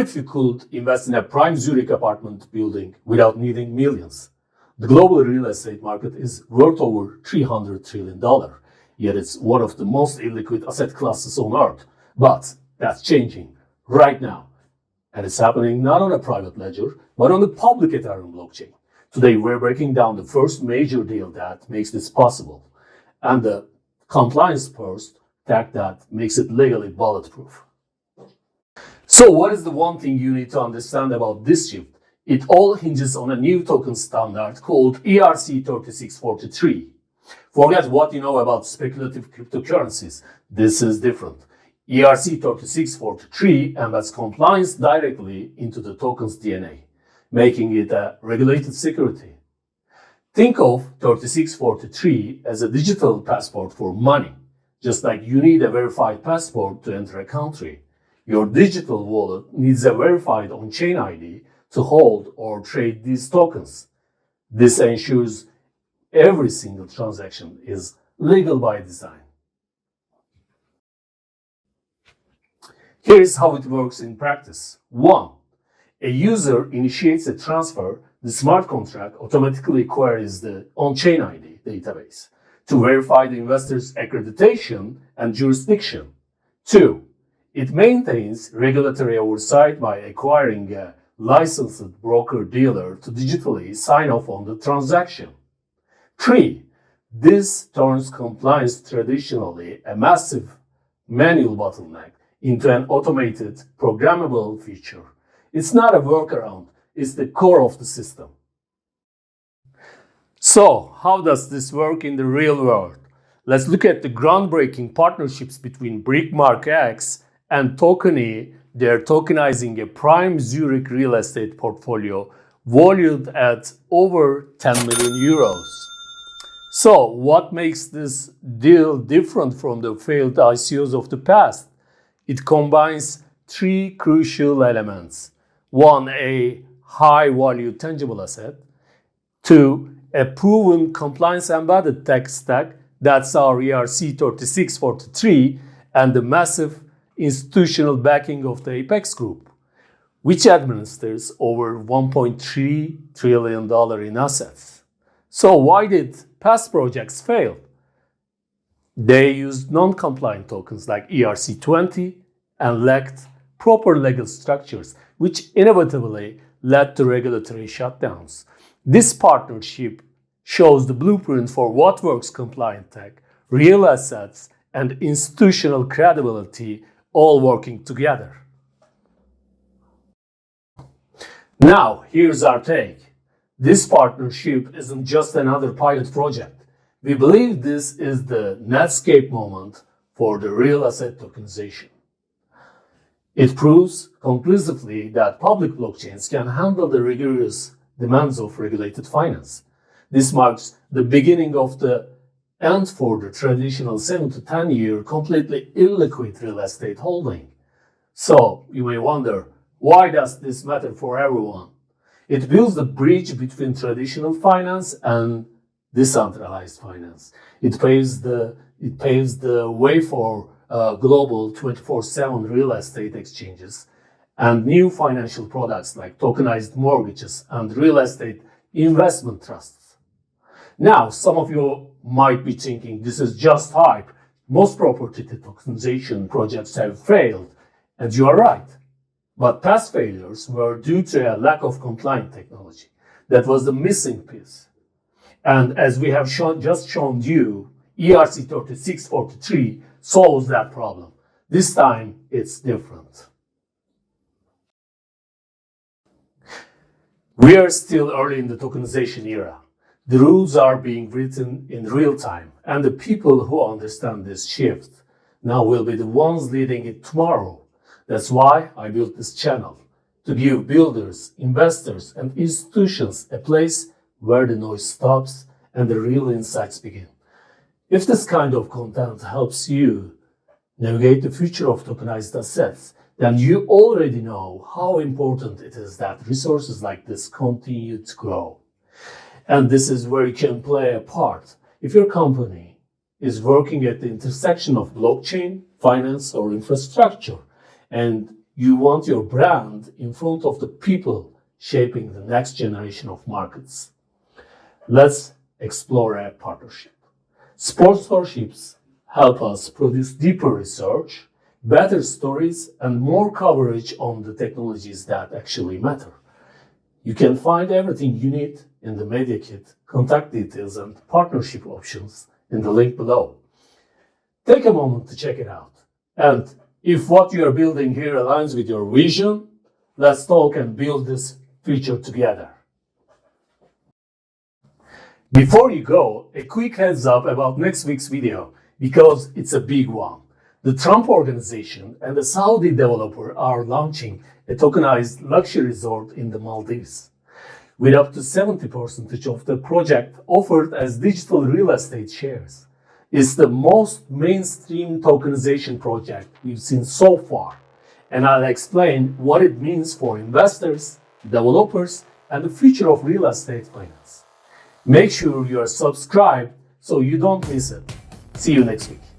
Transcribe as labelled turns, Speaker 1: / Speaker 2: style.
Speaker 1: if you could invest in a prime Zurich apartment building without needing millions? The global real estate market is worth over $300 trillion, yet it's one of the most illiquid asset classes on earth. But that's changing right now. And it's happening not on a private ledger, but on the public Ethereum blockchain. Today, we're breaking down the first major deal that makes this possible, and the compliance first tag that makes it legally bulletproof. So what is the one thing you need to understand about this shift? It all hinges on a new token standard called ERC-3643. Forget what you know about speculative cryptocurrencies. This is different. ERC-3643 embeds compliance directly into the token's DNA, making it a regulated security. Think of 3643 as a digital passport for money. Just like you need a verified passport to enter a country, your digital wallet needs a verified on-chain ID to hold or trade these tokens. This ensures every single transaction is legal by design. Here's how it works in practice. 1. A user initiates a transfer. The smart contract automatically queries the on-chain ID database to verify the investor's accreditation and jurisdiction. 2. It maintains regulatory oversight by acquiring a licensed broker-dealer to digitally sign off on the transaction. 3. This turns compliance, traditionally a massive manual bottleneck, into an automated, programmable feature. It's not a workaround, it's the core of the system. So, how does this work in the real world? Let's look at the groundbreaking partnerships between BrickMark X and Tokeny. They're tokenizing a prime Zurich real estate portfolio valued at over 10 million euros. So, what makes this deal different from the failed ICOs of the past? It combines three crucial elements. 1. A high-value tangible asset. 2. A proven compliance-embedded tech stack. That's our ERC-3643, and the massive institutional backing of the Apex Group, which administers over $1.3 trillion in assets. So why did past projects fail? They used non-compliant tokens like ERC-20 and lacked proper legal structures, which inevitably led to regulatory shutdowns. This partnership shows the blueprint for what works: compliant tech, real assets, and institutional credibility all working together. Now, here's our take. This partnership isn't just another pilot project. We believe this is the Netscape moment for the real asset tokenization. It proves conclusively that public blockchains can handle the rigorous demands of regulated finance. This marks the beginning of the end for the traditional 7 to 10 year completely illiquid real estate holding. So you may wonder, why does this matter for everyone? It builds the bridge between traditional finance and decentralized finance. It paves the way for global 24/7 real estate exchanges and new financial products like tokenized mortgages and real estate investment trusts. Now, some of you might be thinking this is just hype. Most property tokenization projects have failed, and you are right. But past failures were due to a lack of compliant technology. That was the missing piece. And as we have just shown you, ERC-3643 solves that problem. This time, it's different. We are still early in the tokenization era. The rules are being written in real time, and the people who understand this shift now will be the ones leading it tomorrow. That's why I built this channel, to give builders, investors, and institutions a place where the noise stops and the real insights begin. If this kind of content helps you navigate the future of tokenized assets, then you already know how important it is that resources like this continue to grow. And this is where you can play a part. If your company is working at the intersection of blockchain, finance, or infrastructure, and You want your brand in front of the people shaping the next generation of markets. Let's explore a partnership. Sponsorships help us produce deeper research, better stories, and more coverage on the technologies that actually matter. You can find everything you need in the media kit, contact details, and partnership options in the link below. Take a moment to check it out. And if what you are building here aligns with your vision, let's talk and build this feature together. Before you go, a quick heads up about next week's video, because it's a big one. The Trump Organization and the Saudi developer are launching a tokenized luxury resort in the Maldives, with up to 70% of the project offered as digital real estate shares. It's the most mainstream tokenization project we've seen so far, and I'll explain what it means for investors, developers, and the future of real estate finance. Make sure you are subscribed so you don't miss it. See you next week.